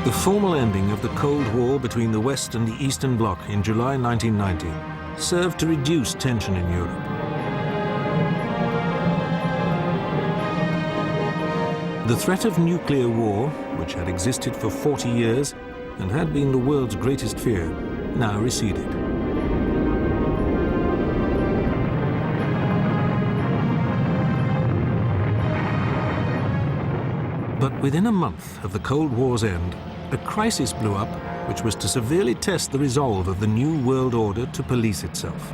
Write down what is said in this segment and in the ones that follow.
The formal ending of the Cold War between the West and the Eastern Bloc in July 1990 served to reduce tension in Europe. The threat of nuclear war, which had existed for 40 years and had been the world's greatest fear, now receded. But within a month of the Cold War's end, a crisis blew up which was to severely test the resolve of the new world order to police itself.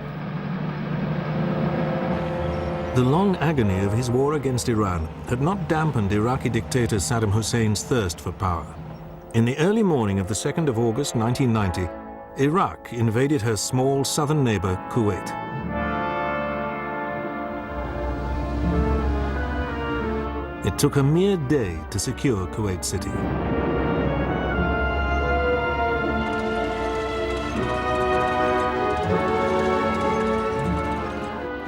The long agony of his war against Iran had not dampened Iraqi dictator Saddam Hussein's thirst for power. In the early morning of the 2nd of August 1990, Iraq invaded her small southern neighbor, Kuwait. It took a mere day to secure Kuwait City.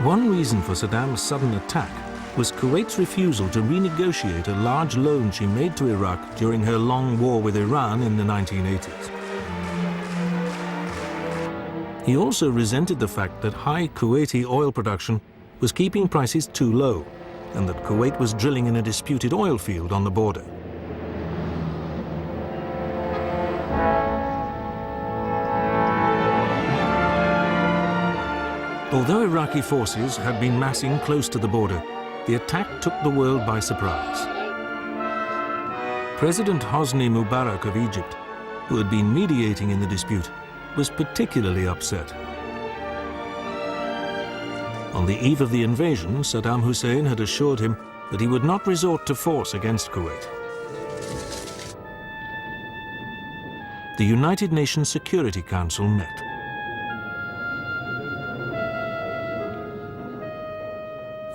One reason for Saddam's sudden attack was Kuwait's refusal to renegotiate a large loan she made to Iraq during her long war with Iran in the 1980s. He also resented the fact that high Kuwaiti oil production was keeping prices too low, and that Kuwait was drilling in a disputed oil field on the border. Although Iraqi forces had been massing close to the border, the attack took the world by surprise. President Hosni Mubarak of Egypt, who had been mediating in the dispute, was particularly upset. On the eve of the invasion, Saddam Hussein had assured him that he would not resort to force against Kuwait. The United Nations Security Council met.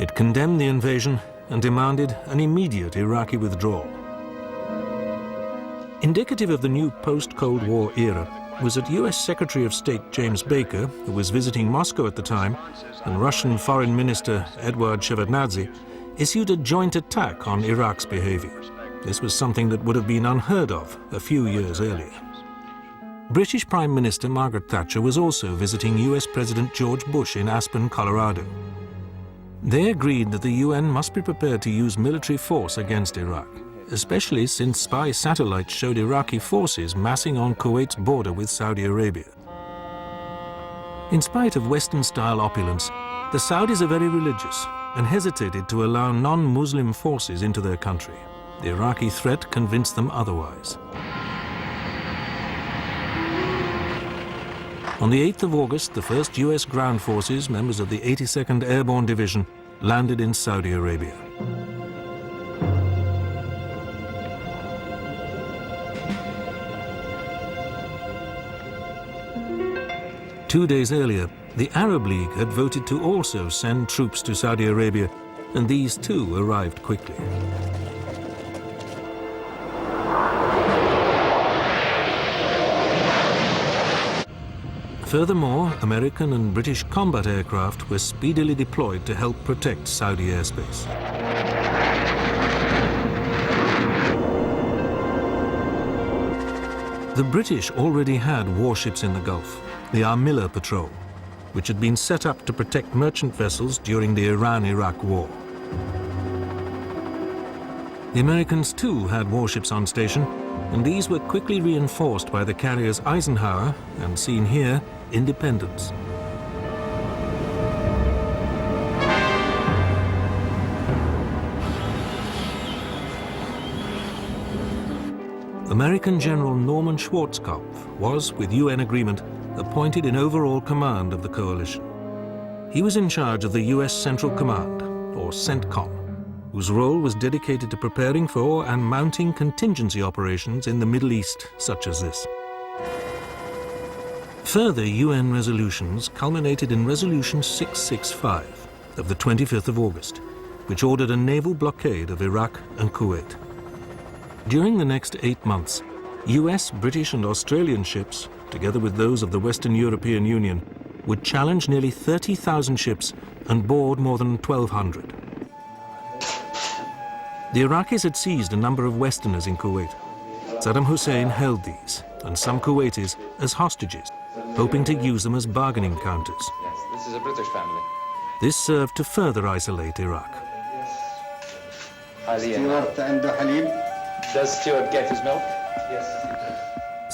It condemned the invasion and demanded an immediate Iraqi withdrawal. Indicative of the new post-Cold War era was that US Secretary of State James Baker, who was visiting Moscow at the time, and Russian Foreign Minister Eduard Shevardnadze issued a joint attack on Iraq's behavior. This was something that would have been unheard of a few years earlier. British Prime Minister Margaret Thatcher was also visiting US President George Bush in Aspen, Colorado. They agreed that the UN must be prepared to use military force against Iraq, especially since spy satellites showed Iraqi forces massing on Kuwait's border with Saudi Arabia. In spite of Western-style opulence, the Saudis are very religious and hesitated to allow non-Muslim forces into their country. The Iraqi threat convinced them otherwise. On the 8th of August, the 1st US ground forces, members of the 82nd Airborne Division, landed in Saudi Arabia. Two days earlier, the Arab League had voted to also send troops to Saudi Arabia, and these too arrived quickly. Furthermore, American and British combat aircraft were speedily deployed to help protect Saudi airspace. The British already had warships in the Gulf, the Al-Miller Patrol, which had been set up to protect merchant vessels during the Iran-Iraq War. The Americans too had warships on station, and these were quickly reinforced by the carriers Eisenhower and, seen here, Independence. American General Norman Schwarzkopf was, with UN agreement, appointed in overall command of the coalition. He was in charge of the US Central Command, or CENTCOM, whose role was dedicated to preparing for and mounting contingency operations in the Middle East such as this. Further UN resolutions culminated in Resolution 665 of the 25th of August, which ordered a naval blockade of Iraq and Kuwait. During the next 8 months, US, British and Australian ships, together with those of the Western European Union, would challenge nearly 30,000 ships and board more than 1,200. The Iraqis had seized a number of Westerners in Kuwait. Saddam Hussein held these, and some Kuwaitis, as hostages, hoping to use them as bargaining counters. Yes, this is a British family. This served to further isolate Iraq. Does Stuart get his milk? Yes.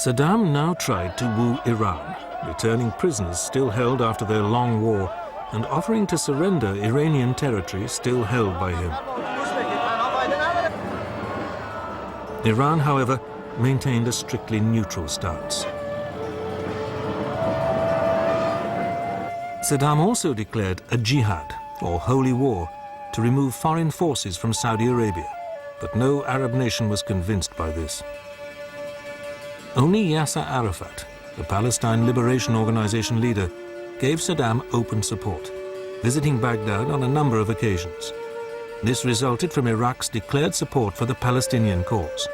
Saddam now tried to woo Iran, returning prisoners still held after their long war and offering to surrender Iranian territory still held by him. Iran, however, maintained a strictly neutral stance. Saddam also declared a jihad, or holy war, to remove foreign forces from Saudi Arabia, but no Arab nation was convinced by this. Only Yasser Arafat, the Palestine Liberation Organization leader, gave Saddam open support, visiting Baghdad on a number of occasions. This resulted from Iraq's declared support for the Palestinian cause.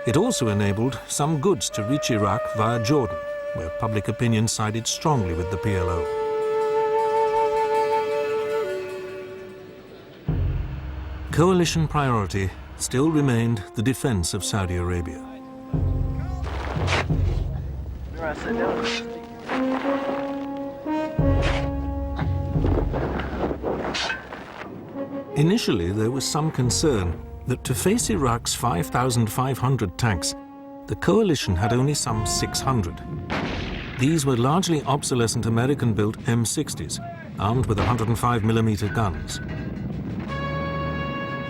It also enabled some goods to reach Iraq via Jordan, where public opinion sided strongly with the PLO. Coalition priority still remained the defense of Saudi Arabia. Initially, there was some concern that to face Iraq's 5,500 tanks, the coalition had only some 600. These were largely obsolescent American-built M60s, armed with 105mm guns.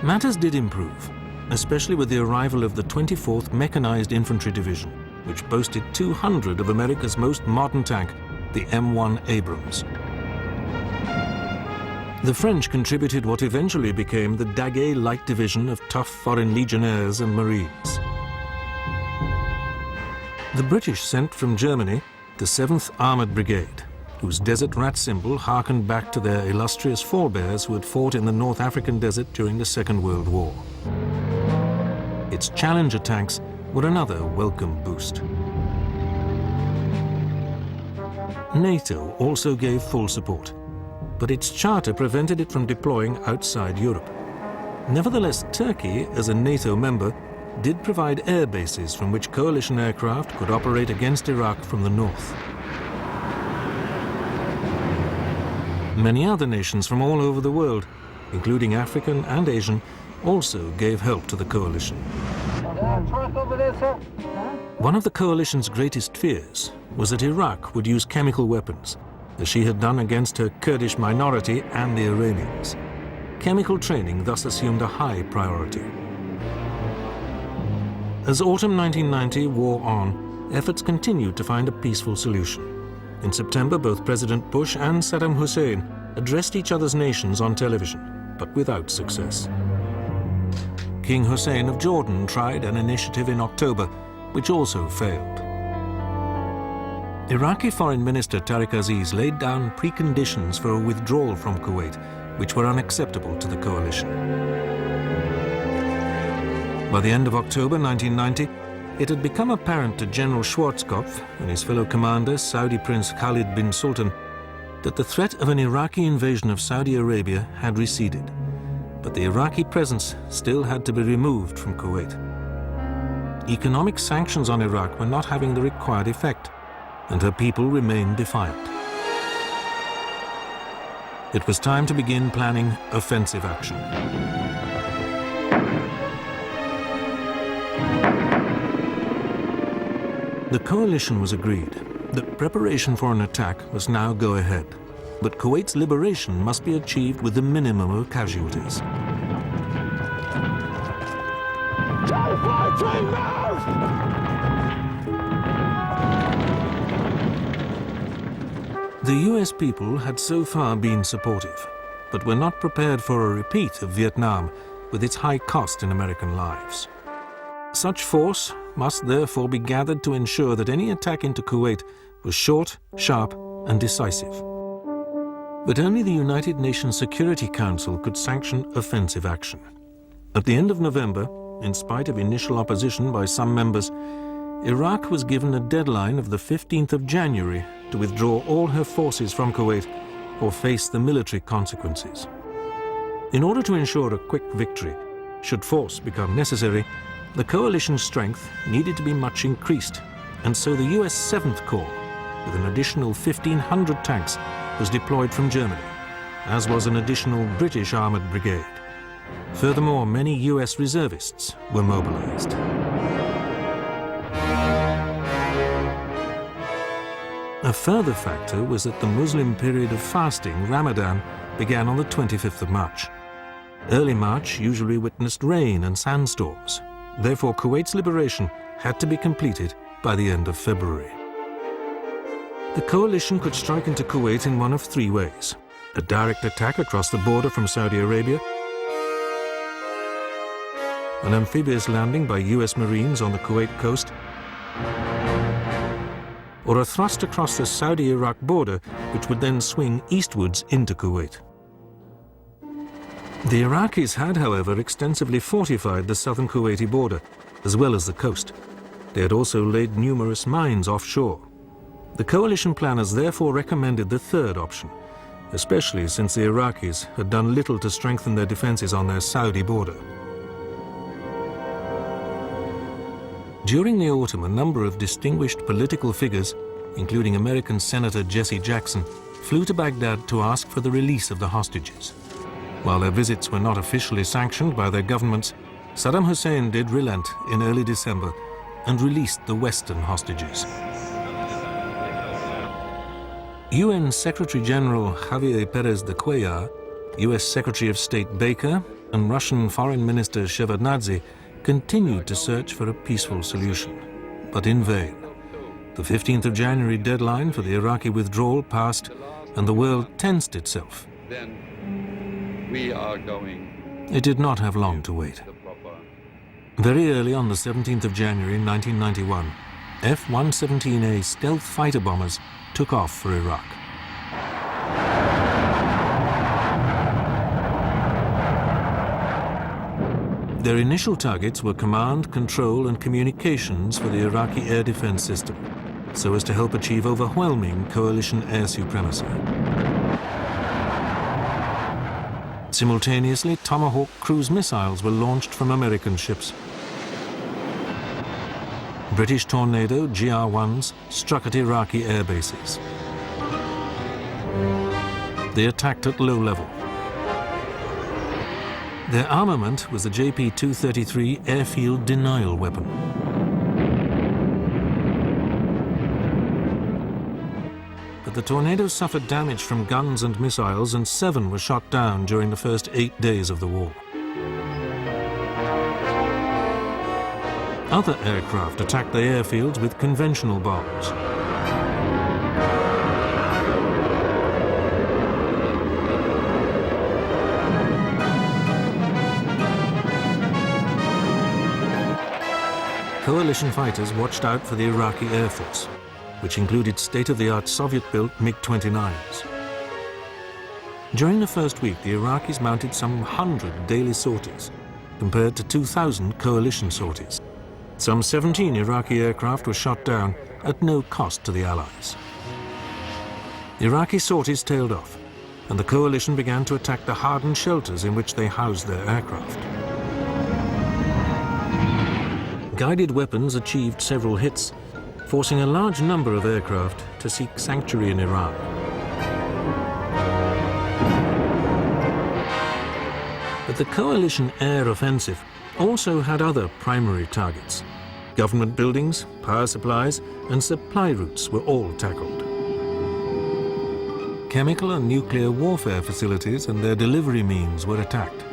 Matters did improve, especially with the arrival of the 24th Mechanized Infantry Division, which boasted 200 of America's most modern tank, the M1 Abrams. The French contributed what eventually became the Daguet Light Division of tough foreign legionnaires and Marines. The British sent from Germany the 7th Armoured Brigade, whose desert rat symbol harkened back to their illustrious forebears who had fought in the North African desert during the Second World War. Its Challenger tanks were another welcome boost. NATO also gave full support, but its charter prevented it from deploying outside Europe. Nevertheless, Turkey, as a NATO member, did provide air bases from which coalition aircraft could operate against Iraq from the north. Many other nations from all over the world, including African and Asian, also gave help to the coalition. One of the coalition's greatest fears was that Iraq would use chemical weapons, as she had done against her Kurdish minority and the Iranians. Chemical training thus assumed a high priority. As autumn 1990 wore on, efforts continued to find a peaceful solution. In September, both President Bush and Saddam Hussein addressed each other's nations on television, but without success. King Hussein of Jordan tried an initiative in October, which also failed. Iraqi Foreign Minister Tariq Aziz laid down preconditions for a withdrawal from Kuwait, which were unacceptable to the coalition. By the end of October 1990, it had become apparent to General Schwarzkopf and his fellow commander, Saudi Prince Khalid bin Sultan, that the threat of an Iraqi invasion of Saudi Arabia had receded, but the Iraqi presence still had to be removed from Kuwait. Economic sanctions on Iraq were not having the required effect, and her people remained defiant. It was time to begin planning offensive action. The coalition was agreed that preparation for an attack must now go ahead, but Kuwait's liberation must be achieved with the minimum of casualties. The US people had so far been supportive, but were not prepared for a repeat of Vietnam, with its high cost in American lives. Such force must therefore be gathered to ensure that any attack into Kuwait was short, sharp, and decisive. But only the United Nations Security Council could sanction offensive action. At the end of November, in spite of initial opposition by some members, Iraq was given a deadline of the 15th of January to withdraw all her forces from Kuwait or face the military consequences. In order to ensure a quick victory, should force become necessary, the coalition's strength needed to be much increased, and so the US 7th Corps, with an additional 1,500 tanks, was deployed from Germany, as was an additional British armoured brigade. Furthermore, many US reservists were mobilized. A further factor was that the Muslim period of fasting, Ramadan, began on the 25th of March. Early March usually witnessed rain and sandstorms. Therefore, Kuwait's liberation had to be completed by the end of February. The coalition could strike into Kuwait in one of three ways: a direct attack across the border from Saudi Arabia, an amphibious landing by US Marines on the Kuwait coast, or a thrust across the Saudi-Iraq border, which would then swing eastwards into Kuwait. The Iraqis had, however, extensively fortified the southern Kuwaiti border, as well as the coast. They had also laid numerous mines offshore. The coalition planners therefore recommended the third option, especially since the Iraqis had done little to strengthen their defenses on their Saudi border. During the autumn, a number of distinguished political figures, including American Senator Jesse Jackson, flew to Baghdad to ask for the release of the hostages. While their visits were not officially sanctioned by their governments, Saddam Hussein did relent in early December and released the Western hostages. UN Secretary-General Javier Perez de Cuellar, US Secretary of State Baker, and Russian Foreign Minister Shevardnadze continued to search for a peaceful solution, but in vain. The 15th of January deadline for the Iraqi withdrawal passed, and the world tensed itself. It did not have long to wait. Very early on the 17th of January 1991, F-117A stealth fighter bombers took off for Iraq. Their initial targets were command, control, and communications for the Iraqi air defense system, so as to help achieve overwhelming coalition air supremacy. Simultaneously, Tomahawk cruise missiles were launched from American ships. British Tornado GR-1s struck at Iraqi air bases. They attacked at low level. Their armament was the JP-233 airfield denial weapon. But the Tornado suffered damage from guns and missiles, and 7 were shot down during the first 8 days of the war. Other aircraft attacked the airfields with conventional bombs. Coalition fighters watched out for the Iraqi Air Force, which included state-of-the-art Soviet-built MiG-29s. During the first week, the Iraqis mounted some 100 daily sorties, compared to 2,000 coalition sorties. Some 17 Iraqi aircraft were shot down at no cost to the Allies. Iraqi sorties tailed off, and the coalition began to attack the hardened shelters in which they housed their aircraft. Guided weapons achieved several hits, forcing a large number of aircraft to seek sanctuary in Iraq. But the coalition air offensive also had other primary targets. Government buildings, power supplies, and supply routes were all tackled. Chemical and nuclear warfare facilities and their delivery means were attacked.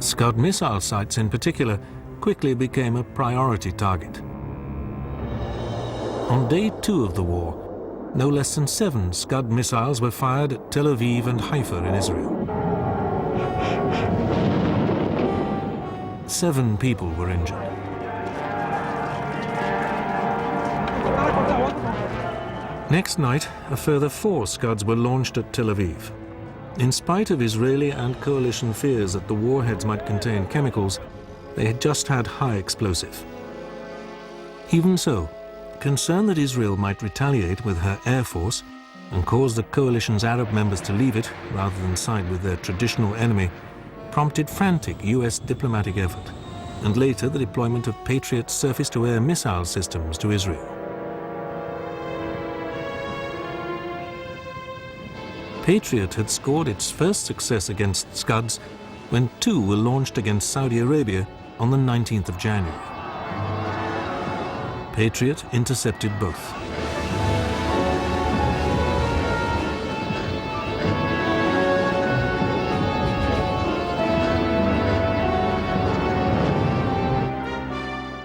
Scud missile sites in particular quickly became a priority target. On day 2 of the war, no less than 7 Scud missiles were fired at Tel Aviv and Haifa in Israel. 7 people were injured. Next night, a further 4 Scuds were launched at Tel Aviv. In spite of Israeli and coalition fears that the warheads might contain chemicals, they had just had high explosive. Even so, concern that Israel might retaliate with her air force and cause the coalition's Arab members to leave it rather than side with their traditional enemy prompted frantic US diplomatic effort, and later the deployment of Patriot surface-to-air missile systems to Israel. Patriot had scored its first success against Scuds when 2 were launched against Saudi Arabia on the 19th of January. Patriot intercepted both.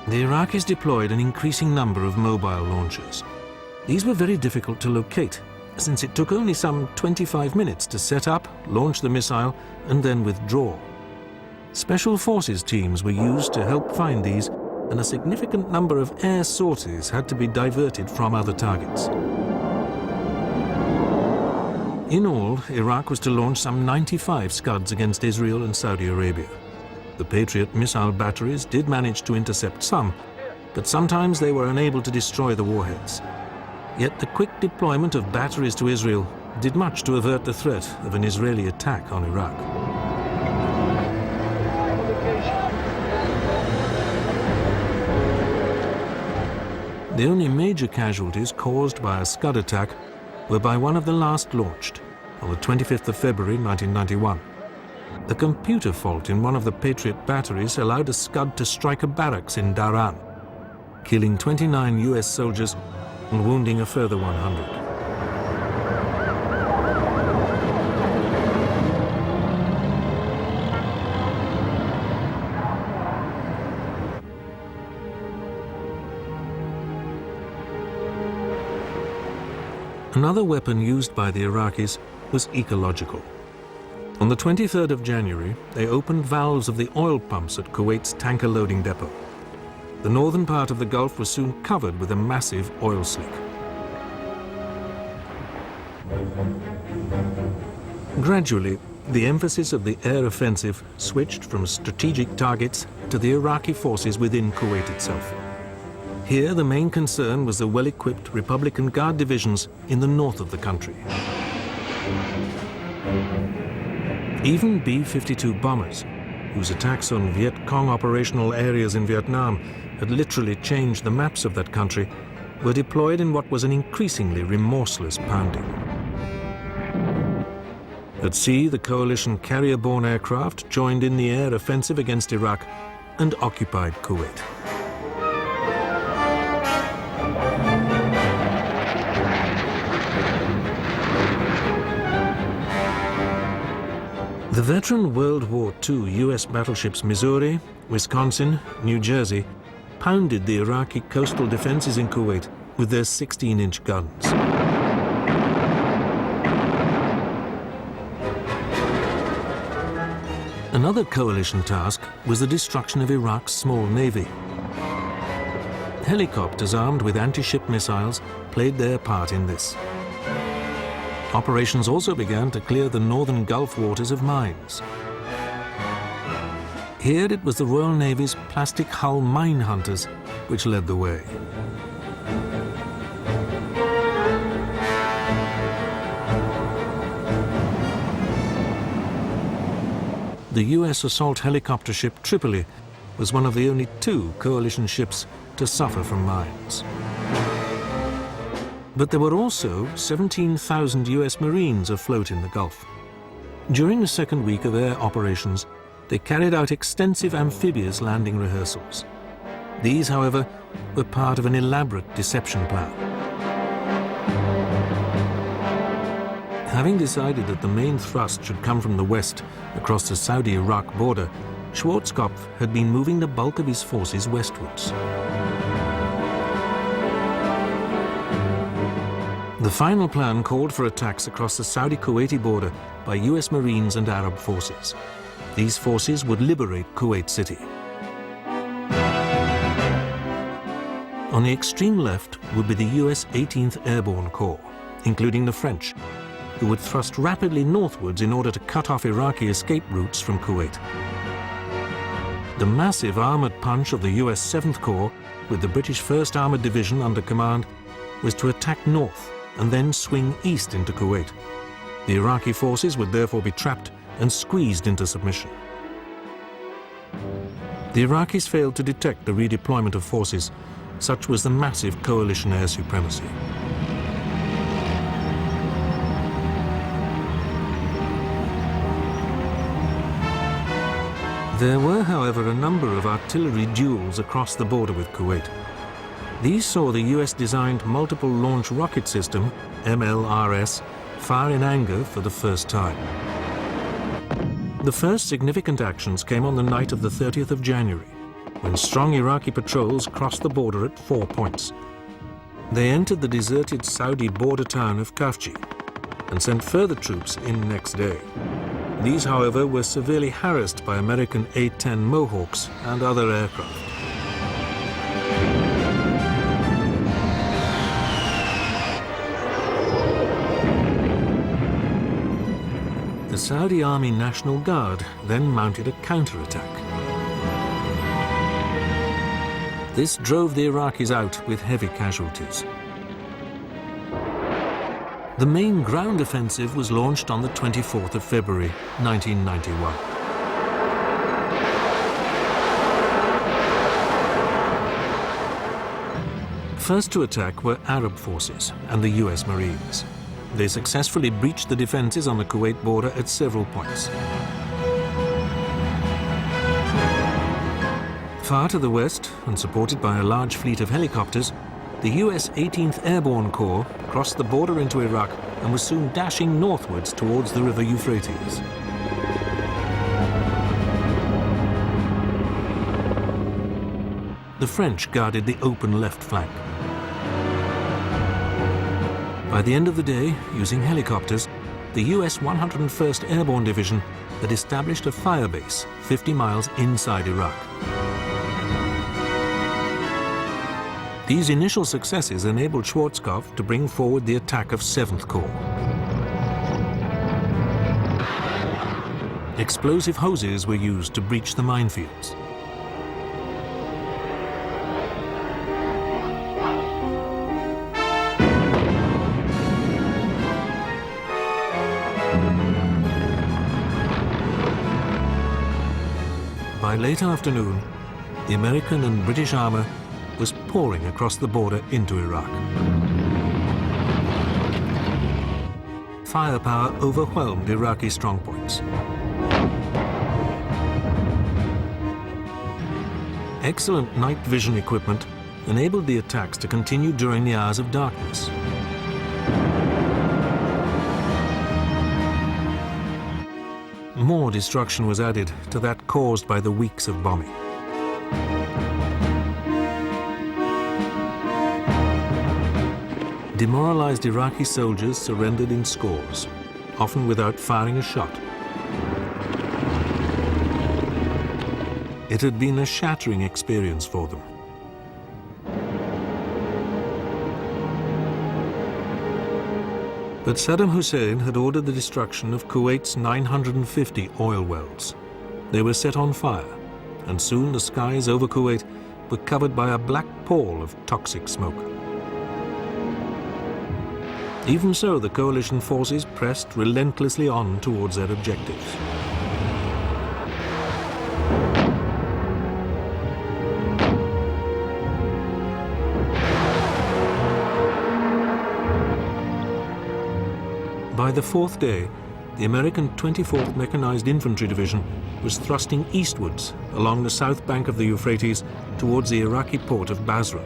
The Iraqis deployed an increasing number of mobile launchers. These were very difficult to locate, since it took only some 25 minutes to set up, launch the missile, and then withdraw. Special forces teams were used to help find these, and a significant number of air sorties had to be diverted from other targets. In all, Iraq was to launch some 95 Scuds against Israel and Saudi Arabia. The Patriot missile batteries did manage to intercept some, but sometimes they were unable to destroy the warheads. Yet the quick deployment of batteries to Israel did much to avert the threat of an Israeli attack on Iraq. The only major casualties caused by a Scud attack were by one of the last launched, on the 25th of February 1991. A computer fault in one of the Patriot batteries allowed a Scud to strike a barracks in Daran, killing 29 US soldiers and wounding a further 100. Another weapon used by the Iraqis was ecological. On the 23rd of January, they opened valves of the oil pumps at Kuwait's tanker loading depot. The northern part of the Gulf was soon covered with a massive oil slick. Gradually, the emphasis of the air offensive switched from strategic targets to the Iraqi forces within Kuwait itself. Here, the main concern was the well-equipped Republican Guard divisions in the north of the country. Even B-52 bombers, whose attacks on Viet Cong operational areas in Vietnam had literally changed the maps of that country, were deployed in what was an increasingly remorseless pounding. At sea, the coalition carrier-borne aircraft joined in the air offensive against Iraq and occupied Kuwait. The veteran World War II US battleships Missouri, Wisconsin, New Jersey pounded the Iraqi coastal defenses in Kuwait with their 16-inch guns. Another coalition task was the destruction of Iraq's small navy. Helicopters armed with anti-ship missiles played their part in this. Operations also began to clear the northern Gulf waters of mines. Here it was the Royal Navy's plastic hull mine hunters which led the way. The US assault helicopter ship Tripoli was one of the only 2 coalition ships to suffer from mines. But there were also 17,000 US Marines afloat in the Gulf. During the second week of air operations, they carried out extensive amphibious landing rehearsals. These, however, were part of an elaborate deception plan. Having decided that the main thrust should come from the west across the Saudi-Iraq border, Schwarzkopf had been moving the bulk of his forces westwards. The final plan called for attacks across the Saudi-Kuwaiti border by US Marines and Arab forces. These forces would liberate Kuwait City. On the extreme left would be the US 18th Airborne Corps, including the French, who would thrust rapidly northwards in order to cut off Iraqi escape routes from Kuwait. The massive armoured punch of the US 7th Corps, with the British 1st Armoured Division under command, was to attack north and then swing east into Kuwait. The Iraqi forces would therefore be trapped and squeezed into submission. The Iraqis failed to detect the redeployment of forces. Such was the massive coalition air supremacy. There were, however, a number of artillery duels across the border with Kuwait. These saw the US-designed Multiple Launch Rocket System, MLRS, fire in anger for the first time. The first significant actions came on the night of the 30th of January, when strong Iraqi patrols crossed the border at 4 points. They entered the deserted Saudi border town of Kafji and sent further troops in next day. These, however, were severely harassed by American A-10 Mohawks and other aircraft. The Saudi Army National Guard then mounted a counterattack. This drove the Iraqis out with heavy casualties. The main ground offensive was launched on the 24th of February, 1991. First to attack were Arab forces and the US Marines. They successfully breached the defenses on the Kuwait border at several points. Far to the west, and supported by a large fleet of helicopters, the US 18th Airborne Corps crossed the border into Iraq and was soon dashing northwards towards the river Euphrates. The French guarded the open left flank. By the end of the day, using helicopters, the US 101st Airborne Division had established a fire base 50 miles inside Iraq. These initial successes enabled Schwarzkopf to bring forward the attack of 7th Corps. Explosive hoses were used to breach the minefields. By late afternoon, the American and British armor was pouring across the border into Iraq. Firepower overwhelmed Iraqi strongpoints. Excellent night vision equipment enabled the attacks to continue during the hours of darkness. More destruction was added to that caused by the weeks of bombing. Demoralized Iraqi soldiers surrendered in scores, often without firing a shot. It had been a shattering experience for them. But Saddam Hussein had ordered the destruction of Kuwait's 950 oil wells. They were set on fire, and soon the skies over Kuwait were covered by a black pall of toxic smoke. Even so, the coalition forces pressed relentlessly on towards their objectives. By the fourth day, the American 24th Mechanized Infantry Division was thrusting eastwards along the south bank of the Euphrates towards the Iraqi port of Basra.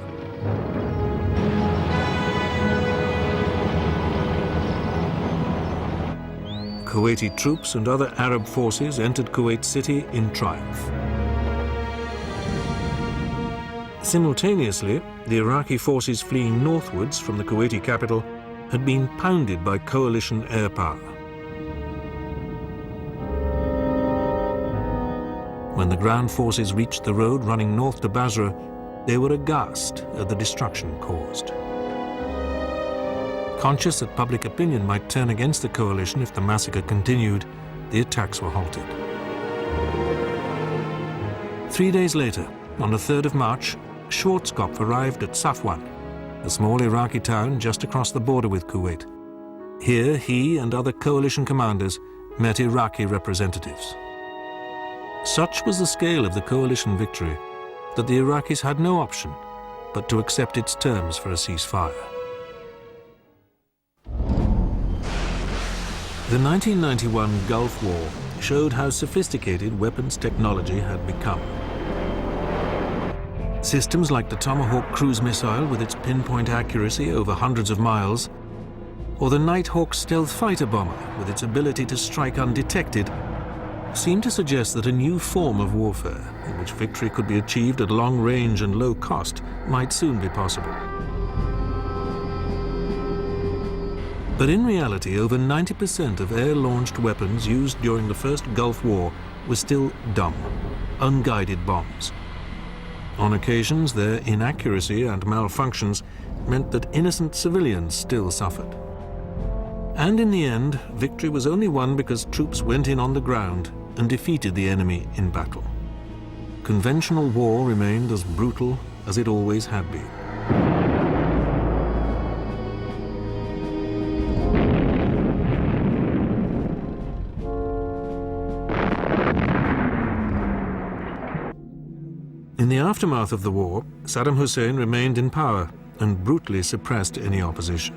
Kuwaiti troops and other Arab forces entered Kuwait City in triumph. Simultaneously, the Iraqi forces fleeing northwards from the Kuwaiti capital had been pounded by coalition air power. When the ground forces reached the road running north to Basra, they were aghast at the destruction caused. Conscious that public opinion might turn against the coalition if the massacre continued, the attacks were halted. 3 days later, on the 3rd of March, Schwarzkopf arrived at Safwan, a small Iraqi town just across the border with Kuwait. Here, he and other coalition commanders met Iraqi representatives. Such was the scale of the coalition victory that the Iraqis had no option but to accept its terms for a ceasefire. The 1991 Gulf War showed how sophisticated weapons technology had become. Systems like the Tomahawk cruise missile with its pinpoint accuracy over hundreds of miles, or the Nighthawk stealth fighter bomber with its ability to strike undetected, seem to suggest that a new form of warfare, in which victory could be achieved at long range and low cost, might soon be possible. But in reality, over 90% of air-launched weapons used during the first Gulf War were still dumb, unguided bombs. On occasions, their inaccuracy and malfunctions meant that innocent civilians still suffered. And in the end, victory was only won because troops went in on the ground and defeated the enemy in battle. Conventional war remained as brutal as it always had been. In the aftermath of the war, Saddam Hussein remained in power and brutally suppressed any opposition.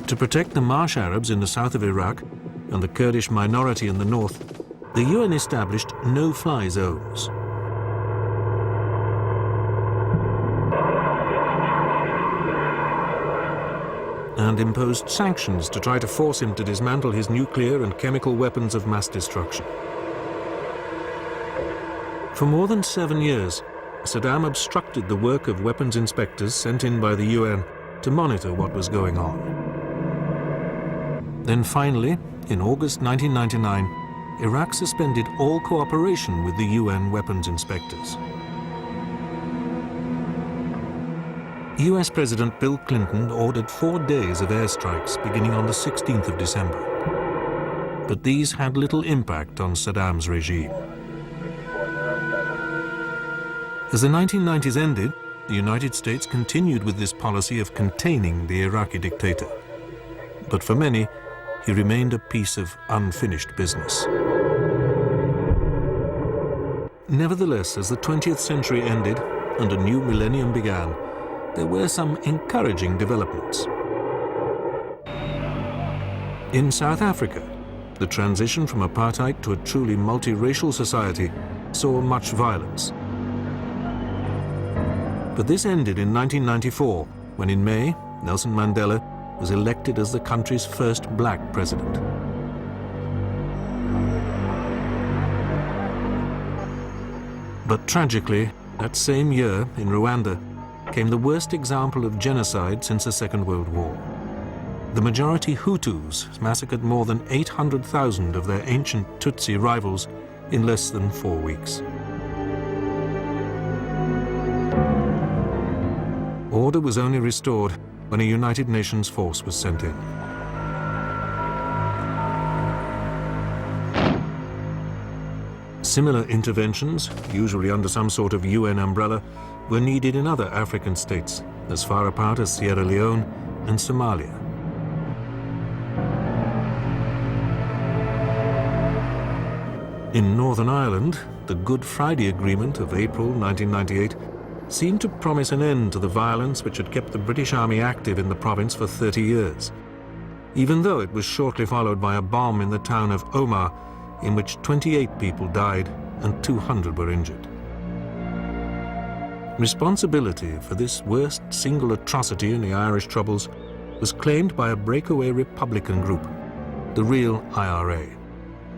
To protect the Marsh Arabs in the south of Iraq and the Kurdish minority in the north, the UN established no-fly zones. And imposed sanctions to try to force him to dismantle his nuclear and chemical weapons of mass destruction. For more than 7 years, Saddam obstructed the work of weapons inspectors sent in by the UN to monitor what was going on. Then finally, in August 1999, Iraq suspended all cooperation with the UN weapons inspectors. US President Bill Clinton ordered 4 days of airstrikes beginning on the 16th of December. But these had little impact on Saddam's regime. As the 1990s ended, the United States continued with this policy of containing the Iraqi dictator. But for many, he remained a piece of unfinished business. Nevertheless, as the 20th century ended and a new millennium began, there were some encouraging developments. In South Africa, the transition from apartheid to a truly multiracial society saw much violence. But this ended in 1994, when in May, Nelson Mandela was elected as the country's first black president. But tragically, that same year in Rwanda came the worst example of genocide since the Second World War. The majority Hutus massacred more than 800,000 of their ancient Tutsi rivals in less than 4 weeks. Order was only restored when a United Nations force was sent in. Similar interventions, usually under some sort of UN umbrella, were needed in other African states, as far apart as Sierra Leone and Somalia. In Northern Ireland, the Good Friday Agreement of April 1998 seemed to promise an end to the violence which had kept the British Army active in the province for 30 years, even though it was shortly followed by a bomb in the town of Omagh, in which 28 people died and 200 were injured. Responsibility for this worst single atrocity in the Irish Troubles was claimed by a breakaway Republican group, the Real IRA,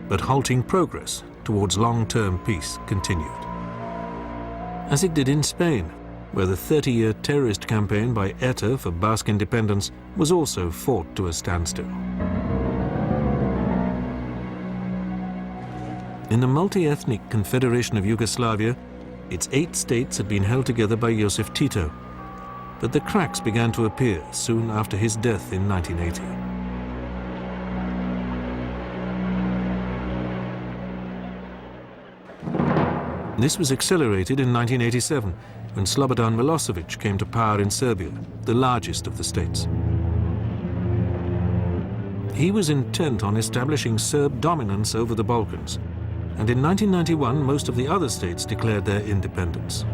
but halting progress towards long-term peace continued. As it did in Spain, where the 30-year terrorist campaign by ETA for Basque independence was also fought to a standstill. In the multi-ethnic Confederation of Yugoslavia, its 8 states had been held together by Josip Tito, but the cracks began to appear soon after his death in 1980. This was accelerated in 1987 when Slobodan Milosevic came to power in Serbia, the largest of the states. He was intent on establishing Serb dominance over the Balkans, and in 1991 most of the other states declared their independence.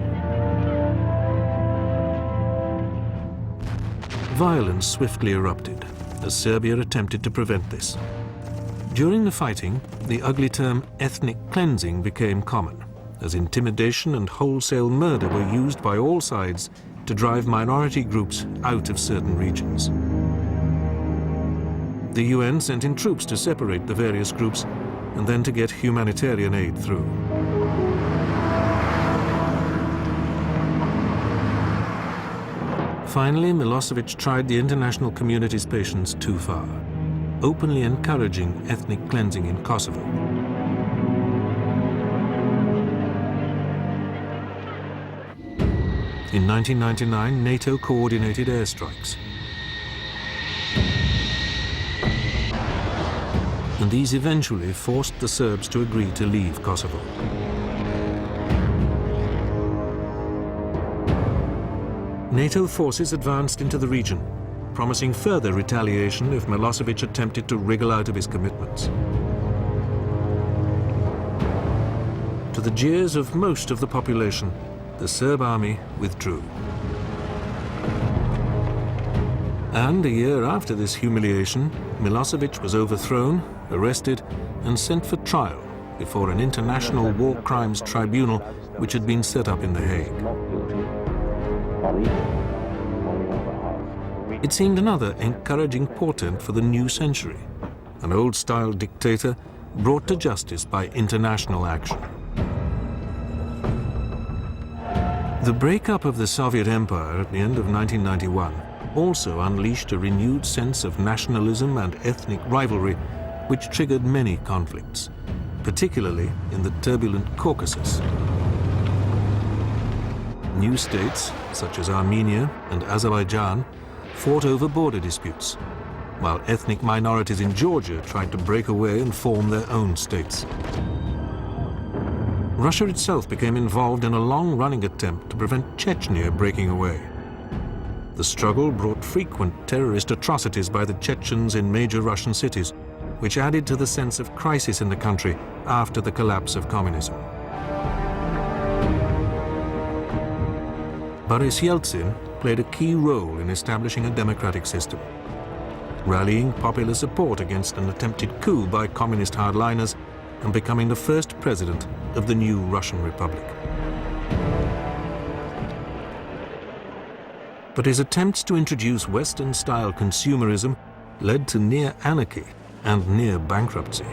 Violence swiftly erupted as Serbia attempted to prevent this. During the fighting, the ugly term ethnic cleansing became common, as intimidation and wholesale murder were used by all sides to drive minority groups out of certain regions. The UN sent in troops to separate the various groups and then to get humanitarian aid through. Finally, Milosevic tried the international community's patience too far, openly encouraging ethnic cleansing in Kosovo. In 1999, NATO coordinated airstrikes. And these eventually forced the Serbs to agree to leave Kosovo. NATO forces advanced into the region, promising further retaliation if Milosevic attempted to wriggle out of his commitments. To the jeers of most of the population, the Serb army withdrew. And a year after this humiliation, Milosevic was overthrown, arrested, and sent for trial before an international war crimes tribunal which had been set up in The Hague. It seemed another encouraging portent for the new century, an old-style dictator brought to justice by international action. The breakup of the Soviet Empire at the end of 1991 also unleashed a renewed sense of nationalism and ethnic rivalry, which triggered many conflicts, particularly in the turbulent Caucasus. New states, such as Armenia and Azerbaijan, fought over border disputes, while ethnic minorities in Georgia tried to break away and form their own states. Russia itself became involved in a long-running attempt to prevent Chechnya breaking away. The struggle brought frequent terrorist atrocities by the Chechens in major Russian cities, which added to the sense of crisis in the country after the collapse of communism. Boris Yeltsin played a key role in establishing a democratic system, rallying popular support against an attempted coup by communist hardliners and becoming the first president of the new Russian Republic. But his attempts to introduce Western-style consumerism led to near anarchy and near bankruptcy.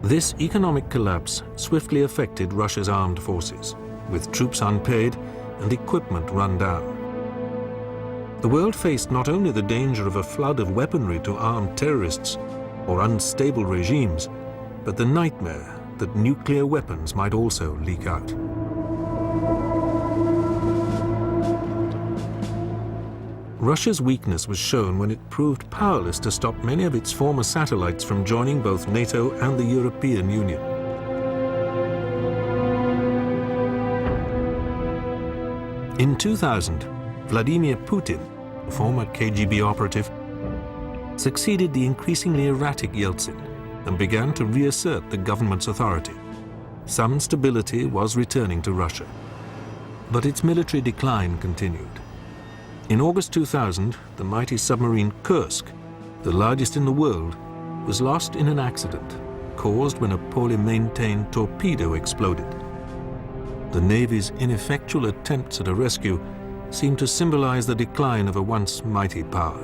This economic collapse swiftly affected Russia's armed forces, with troops unpaid and equipment run down. The world faced not only the danger of a flood of weaponry to arm terrorists or unstable regimes, but the nightmare that nuclear weapons might also leak out. Russia's weakness was shown when it proved powerless to stop many of its former satellites from joining both NATO and the European Union. In 2000, Vladimir Putin, a former KGB operative, succeeded the increasingly erratic Yeltsin and began to reassert the government's authority. Some stability was returning to Russia, but its military decline continued. In August 2000, the mighty submarine Kursk, the largest in the world, was lost in an accident caused when a poorly maintained torpedo exploded. The Navy's ineffectual attempts at a rescue seemed to symbolize the decline of a once mighty power.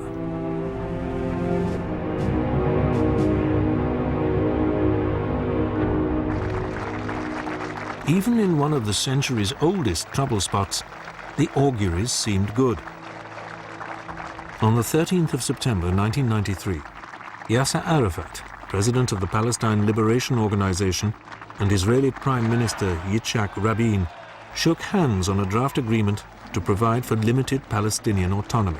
even in one of the century's oldest trouble spots, the auguries seemed good. On the 13th of September 1993, Yasser Arafat, president of the Palestine Liberation Organization, and Israeli Prime Minister Yitzhak Rabin shook hands on a draft agreement to provide for limited Palestinian autonomy.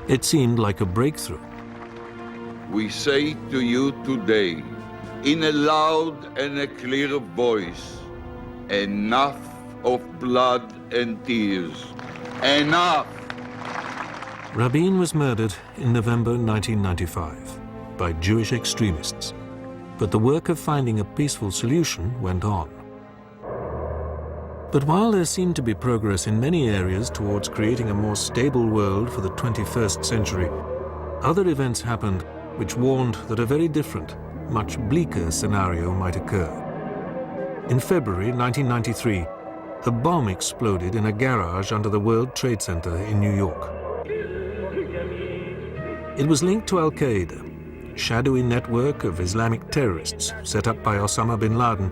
It seemed like a breakthrough. We say to you today, in a loud and a clear voice, enough of blood and tears. Enough! Rabin was murdered in November 1995 by Jewish extremists, but the work of finding a peaceful solution went on. But while there seemed to be progress in many areas towards creating a more stable world for the 21st century, other events happened which warned that a very different, much bleaker scenario might occur. In February 1993, a bomb exploded in a garage under the World Trade Center in New York. It was linked to Al-Qaeda, a shadowy network of Islamic terrorists set up by Osama bin Laden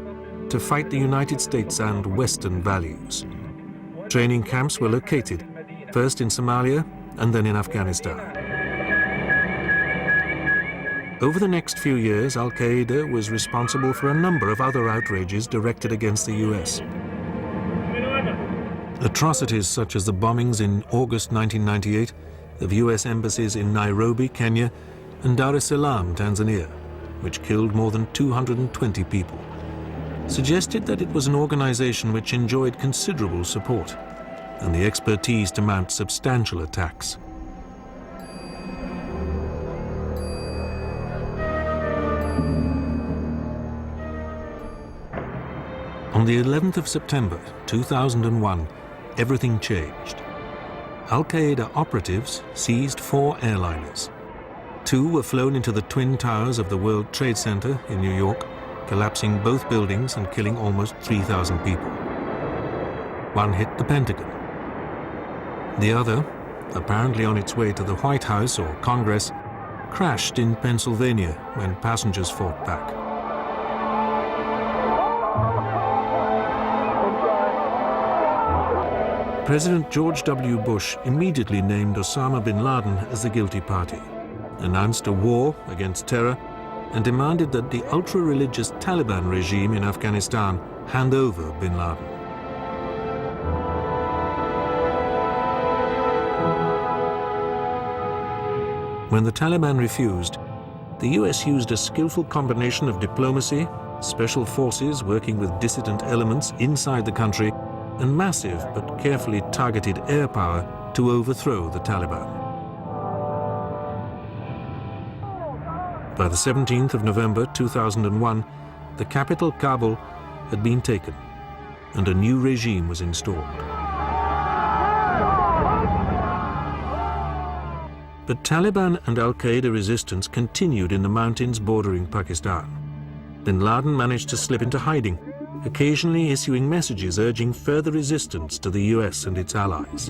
to fight the United States and Western values. Training camps were located, first in Somalia and then in Afghanistan. Over the next few years, Al-Qaeda was responsible for a number of other outrages directed against the US. Atrocities such as the bombings in August 1998 of US embassies in Nairobi, Kenya, and Dar es Salaam, Tanzania, which killed more than 220 people, suggested that it was an organization which enjoyed considerable support and the expertise to mount substantial attacks. On the 11th of September 2001, everything changed. Al-Qaeda operatives seized 4 airliners. 2 were flown into the Twin Towers of the World Trade Center in New York, collapsing both buildings and killing almost 3,000 people. 1 hit the Pentagon. The other, apparently on its way to the White House or Congress, crashed in Pennsylvania when passengers fought back. President George W. Bush immediately named Osama bin Laden as the guilty party, announced a war against terror, and demanded that the ultra-religious Taliban regime in Afghanistan hand over bin Laden. When the Taliban refused, the US used a skillful combination of diplomacy, special forces working with dissident elements inside the country, and massive but carefully targeted air power to overthrow the Taliban. By the 17th of November 2001, the capital, Kabul, had been taken, and a new regime was installed. But Taliban and Al-Qaeda resistance continued in the mountains bordering Pakistan. Bin Laden managed to slip into hiding, occasionally issuing messages urging further resistance to the US and its allies.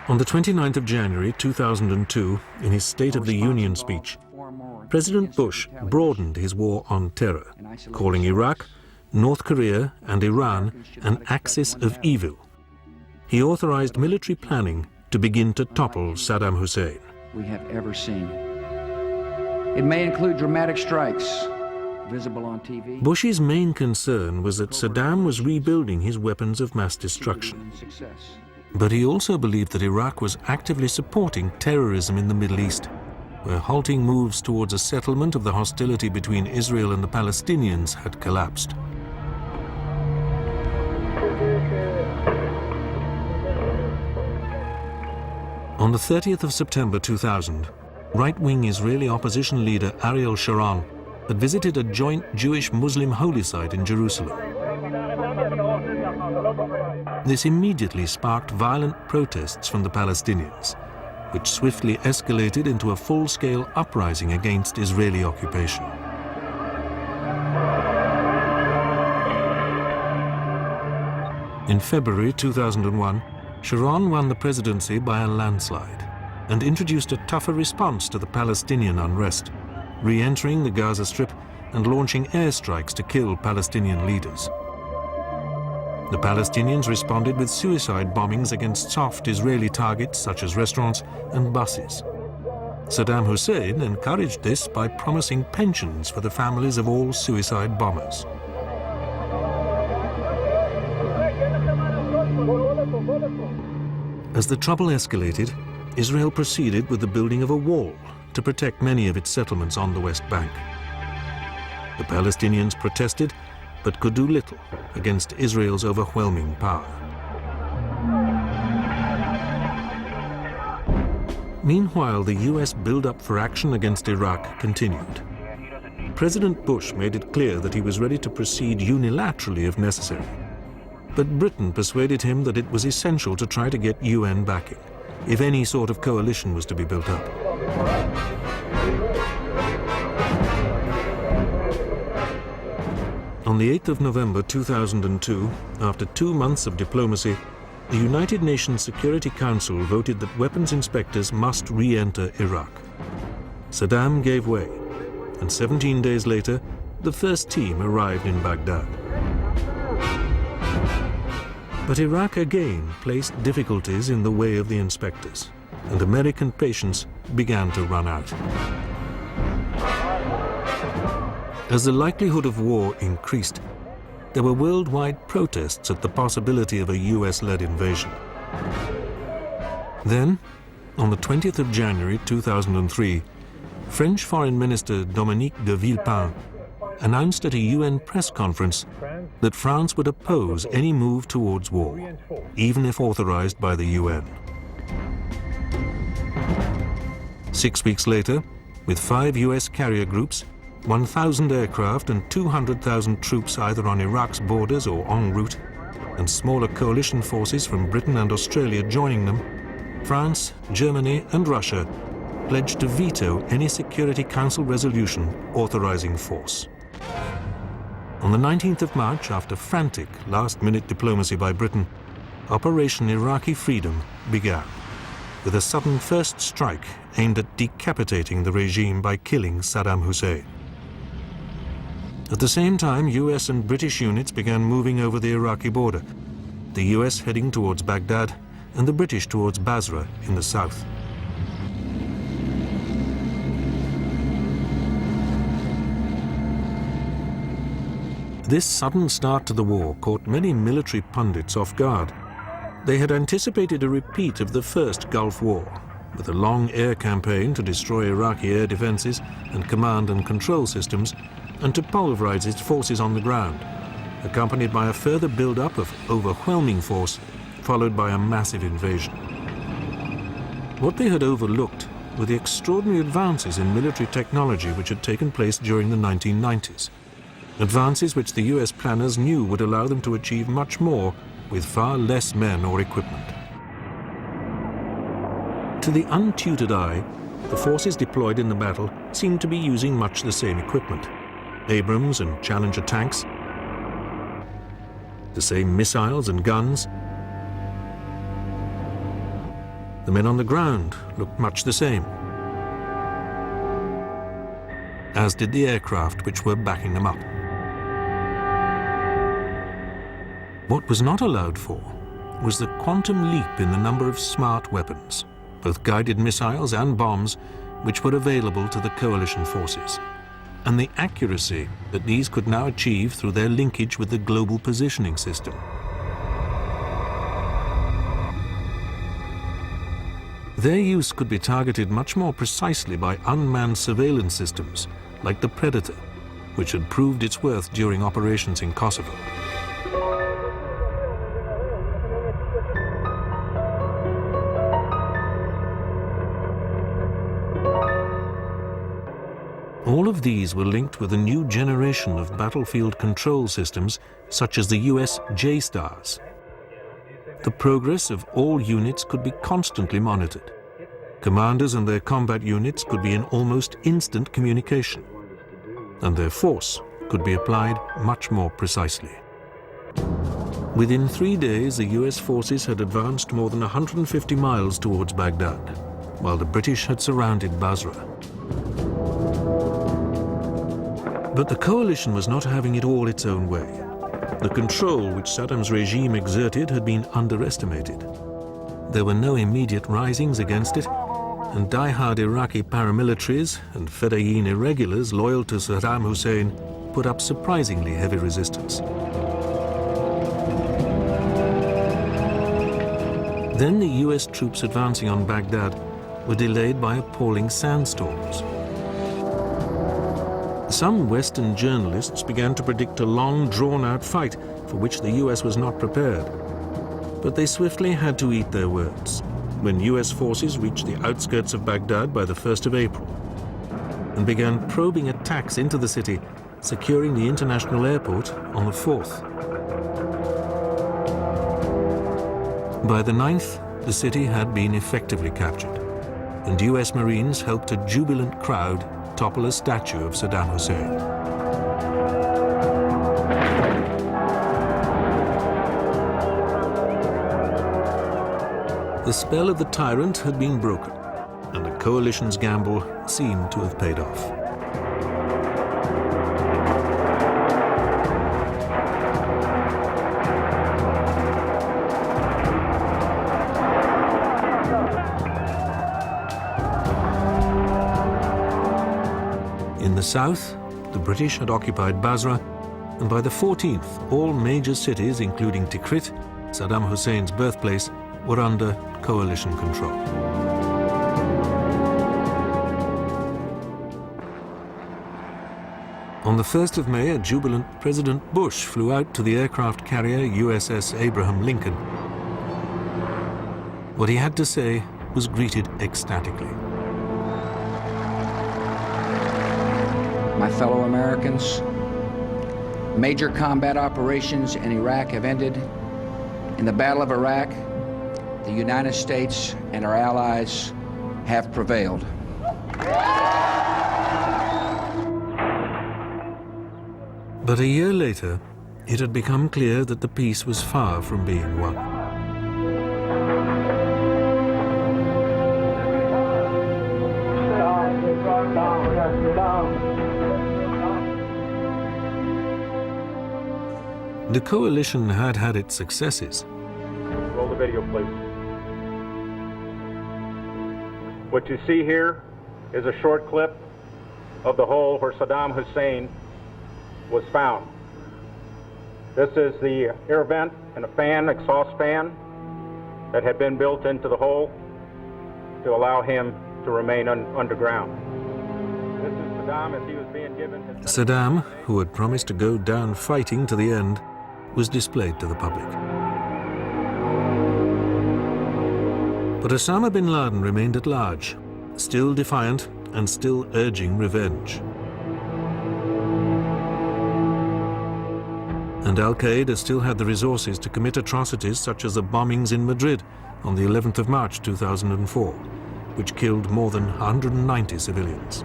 On the 29th of January 2002, in his State of the Union speech, President Bush broadened his war on terror, calling Iraq, North Korea, and Iran an axis of evil. He authorized military planning to begin to topple Saddam Hussein. We have ever seen. It may include dramatic strikes visible on TV. Bush's main concern was that Saddam was rebuilding his weapons of mass destruction. But he also believed that Iraq was actively supporting terrorism in the Middle East, where halting moves towards a settlement of the hostility between Israel and the Palestinians had collapsed. On the 30th of September 2000, right-wing Israeli opposition leader Ariel Sharon had visited a joint Jewish-Muslim holy site in Jerusalem. This immediately sparked violent protests from the Palestinians, which swiftly escalated into a full-scale uprising against Israeli occupation. In February 2001, Sharon won the presidency by a landslide and introduced a tougher response to the Palestinian unrest, re-entering the Gaza Strip and launching airstrikes to kill Palestinian leaders. The Palestinians responded with suicide bombings against soft Israeli targets such as restaurants and buses. Saddam Hussein encouraged this by promising pensions for the families of all suicide bombers. As the trouble escalated, Israel proceeded with the building of a wall to protect many of its settlements on the West Bank. The Palestinians protested, but could do little against Israel's overwhelming power. Meanwhile, the US build-up for action against Iraq continued. President Bush made it clear that he was ready to proceed unilaterally if necessary. But Britain persuaded him that it was essential to try to get UN backing, if any sort of coalition was to be built up. On the 8th of November 2002, after 2 months of diplomacy, the United Nations Security Council voted that weapons inspectors must re-enter Iraq. Saddam gave way, and 17 days later, the first team arrived in Baghdad. But Iraq again placed difficulties in the way of the inspectors, and American patience began to run out. As the likelihood of war increased, there were worldwide protests at the possibility of a US-led invasion. Then, on the 20th of January 2003, French Foreign Minister Dominique de Villepin announced at a UN press conference that France would oppose any move towards war, even if authorized by the UN. 6 weeks later, with 5 US carrier groups, 1,000 aircraft and 200,000 troops either on Iraq's borders or en route, and smaller coalition forces from Britain and Australia joining them, France, Germany and Russia pledged to veto any Security Council resolution authorizing force. On the 19th of March, after frantic last-minute diplomacy by Britain, Operation Iraqi Freedom began, with a sudden first strike aimed at decapitating the regime by killing Saddam Hussein. At the same time, US and British units began moving over the Iraqi border, the US heading towards Baghdad and the British towards Basra in the south. This sudden start to the war caught many military pundits off guard. They had anticipated a repeat of the first Gulf War, with a long air campaign to destroy Iraqi air defenses and command and control systems, and to pulverize its forces on the ground, accompanied by a further build-up of overwhelming force, followed by a massive invasion. What they had overlooked were the extraordinary advances in military technology which had taken place during the 1990s. Advances which the US planners knew would allow them to achieve much more with far less men or equipment. To the untutored eye, the forces deployed in the battle seemed to be using much the same equipment. Abrams and Challenger tanks, the same missiles and guns. The men on the ground looked much the same, as did the aircraft which were backing them up. What was not allowed for was the quantum leap in the number of smart weapons, both guided missiles and bombs, which were available to the coalition forces, and the accuracy that these could now achieve through their linkage with the global positioning system. Their use could be targeted much more precisely by unmanned surveillance systems, like the Predator, which had proved its worth during operations in Kosovo. All of these were linked with a new generation of battlefield control systems, such as the US J-STARS. The progress of all units could be constantly monitored. Commanders and their combat units could be in almost instant communication, and their force could be applied much more precisely. Within 3 days, the US forces had advanced more than 150 miles towards Baghdad, while the British had surrounded Basra. But the coalition was not having it all its own way. The control which Saddam's regime exerted had been underestimated. There were no immediate risings against it, and die-hard Iraqi paramilitaries and Fedayeen irregulars loyal to Saddam Hussein put up surprisingly heavy resistance. Then the US troops advancing on Baghdad were delayed by appalling sandstorms. Some Western journalists began to predict a long, drawn-out fight for which the US was not prepared. But they swiftly had to eat their words when US forces reached the outskirts of Baghdad by the 1st of April and began probing attacks into the city, securing the international airport on the 4th. By the 9th, the city had been effectively captured, and US Marines helped a jubilant crowd topple a statue of Saddam Hussein. The spell of the tyrant had been broken, and the coalition's gamble seemed to have paid off. In the south, the British had occupied Basra, and by the 14th, all major cities, including Tikrit, Saddam Hussein's birthplace, were under coalition control. On the 1st of May, a jubilant President Bush flew out to the aircraft carrier USS Abraham Lincoln. What he had to say was greeted ecstatically. My fellow Americans, major combat operations in Iraq have ended. In the Battle of Iraq, the United States and our allies have prevailed. But a year later, it had become clear that the peace was far from being won. The coalition had had its successes. Roll the video, please. What you see here is a short clip of the hole where Saddam Hussein was found. This is the air vent and a fan, exhaust fan, that had been built into the hole to allow him to remain underground. This is Saddam as he was being given his... Saddam, who had promised to go down fighting to the end, was displayed to the public. But Osama bin Laden remained at large, still defiant and still urging revenge. And Al-Qaeda still had the resources to commit atrocities such as the bombings in Madrid on the 11th of March 2004, which killed more than 190 civilians.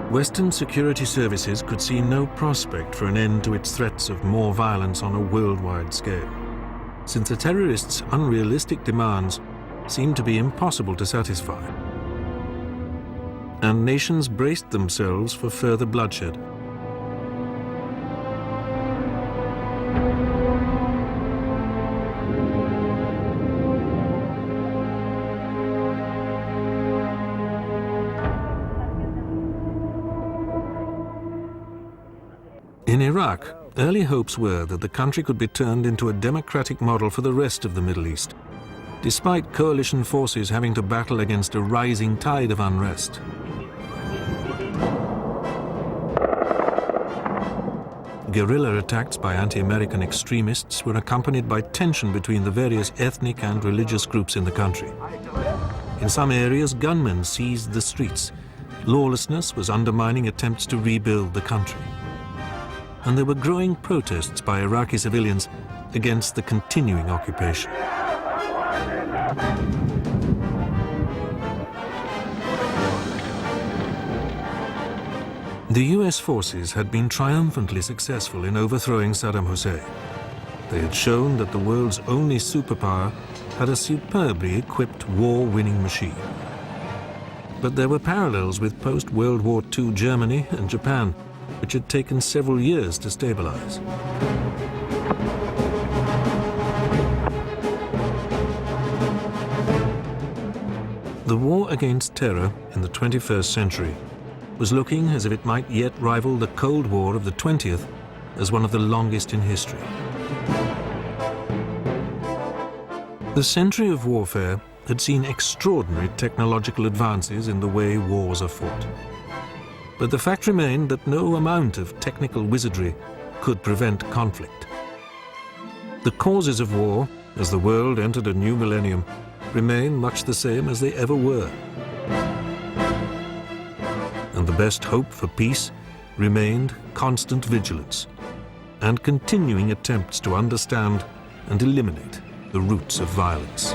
Western security services could see no prospect for an end to its threats of more violence on a worldwide scale, since the terrorists' unrealistic demands seemed to be impossible to satisfy. And nations braced themselves for further bloodshed. In Iraq, early hopes were that the country could be turned into a democratic model for the rest of the Middle East, despite coalition forces having to battle against a rising tide of unrest. Guerrilla attacks by anti-American extremists were accompanied by tension between the various ethnic and religious groups in the country. In some areas, gunmen seized the streets. Lawlessness was undermining attempts to rebuild the country. And there were growing protests by Iraqi civilians against the continuing occupation. The US forces had been triumphantly successful in overthrowing Saddam Hussein. They had shown that the world's only superpower had a superbly equipped war-winning machine. But there were parallels with post-World War II Germany and Japan, which had taken several years to stabilize. The war against terror in the 21st century was looking as if it might yet rival the Cold War of the 20th as one of the longest in history. The century of warfare had seen extraordinary technological advances in the way wars are fought. But the fact remained that no amount of technical wizardry could prevent conflict. The causes of war, as the world entered a new millennium, remain much the same as they ever were. And the best hope for peace remained constant vigilance and continuing attempts to understand and eliminate the roots of violence.